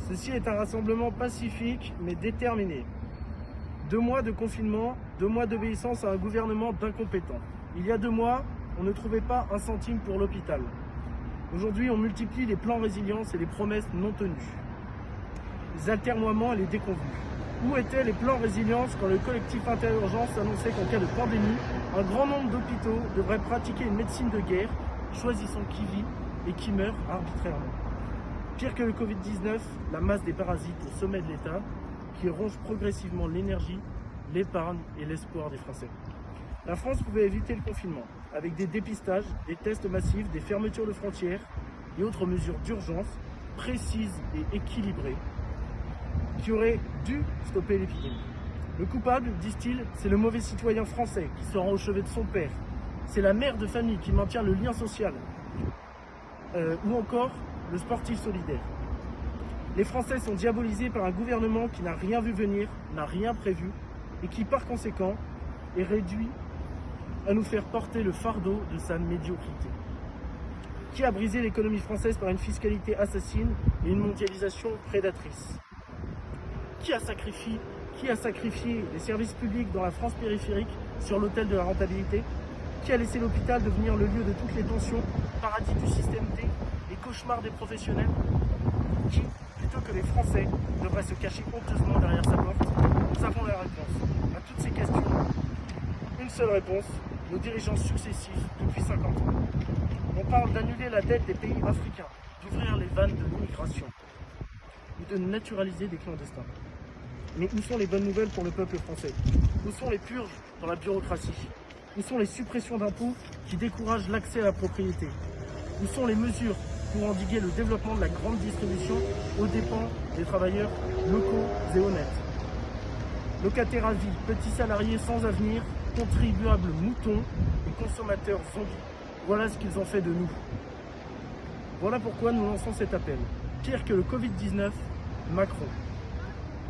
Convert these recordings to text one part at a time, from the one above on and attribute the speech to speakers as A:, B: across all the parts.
A: Ceci est un rassemblement pacifique mais déterminé. 2 mois de confinement, 2 mois d'obéissance à un gouvernement d'incompétents. Il y a 2 mois, on ne trouvait pas un centime pour l'hôpital. Aujourd'hui, on multiplie les plans résilience et les promesses non tenues, les atermoiements et les déconvenus. Où étaient les plans résilience quand le collectif Interurgence annonçait qu'en cas de pandémie, un grand nombre d'hôpitaux devraient pratiquer une médecine de guerre, choisissant qui vit et qui meurt arbitrairement. Pire que le Covid-19, la masse des parasites au sommet de l'État qui ronge progressivement l'énergie, l'épargne et l'espoir des Français. La France pouvait éviter le confinement avec des dépistages, des tests massifs, des fermetures de frontières et autres mesures d'urgence précises et équilibrées qui auraient dû stopper l'épidémie. Le coupable, disent-ils, c'est le mauvais citoyen français qui se rend au chevet de son père. C'est la mère de famille qui maintient le lien social. Ou encore le sportif solidaire. Les Français sont diabolisés par un gouvernement qui n'a rien vu venir, n'a rien prévu et qui par conséquent est réduit à nous faire porter le fardeau de sa médiocrité. Qui a brisé l'économie française par une fiscalité assassine et une mondialisation prédatrice? Qui a sacrifié les services publics dans la France périphérique sur l'autel de la rentabilité? Qui a laissé l'hôpital devenir le lieu de toutes les tensions, paradis du système D et cauchemar des professionnels? Qui, plutôt que les Français, devrait se cacher honteusement derrière sa porte? Nous avons la réponse à toutes ces questions. Une seule réponse, nos dirigeants successifs depuis 50 ans. On parle d'annuler la dette des pays africains, d'ouvrir les vannes de l'immigration ou de naturaliser des clandestins. Mais où sont les bonnes nouvelles pour le peuple français? Où sont les purges dans la bureaucratie? Où sont les suppressions d'impôts qui découragent l'accès à la propriété? Où sont les mesures pour endiguer le développement de la grande distribution aux dépens des travailleurs locaux et honnêtes? Locataires à vie, petits salariés sans avenir, contribuables moutons et consommateurs zombies. Voilà ce qu'ils ont fait de nous. Voilà pourquoi nous lançons cet appel. Pire que le Covid-19, Macron.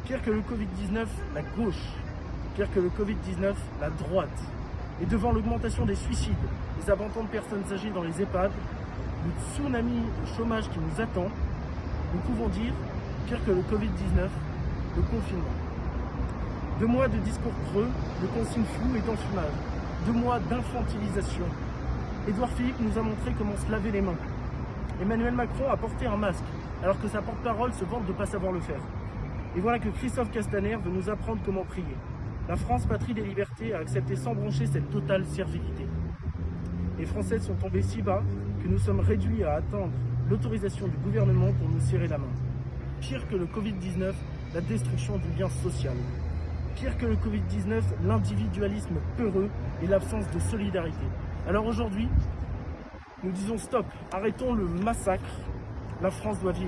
A: Pire que le Covid-19, la gauche. Pire que le Covid-19, la droite. Et devant l'augmentation des suicides, les abandons de personnes âgées dans les EHPAD, le tsunami de chômage qui nous attend, nous pouvons dire, pire que le Covid-19, le confinement. 2 mois de discours creux, de consignes floues et d'enfumage. 2 mois d'infantilisation. Édouard Philippe nous a montré comment se laver les mains. Emmanuel Macron a porté un masque, alors que sa porte-parole se vante de ne pas savoir le faire. Et voilà que Christophe Castaner veut nous apprendre comment prier. La France, patrie des libertés, a accepté sans broncher cette totale servilité. Les Français sont tombés si bas que nous sommes réduits à attendre l'autorisation du gouvernement pour nous serrer la main. Pire que le Covid-19, la destruction du lien social. Pire que le Covid-19, l'individualisme peureux et l'absence de solidarité. Alors aujourd'hui, nous disons stop, arrêtons le massacre. La France doit vivre.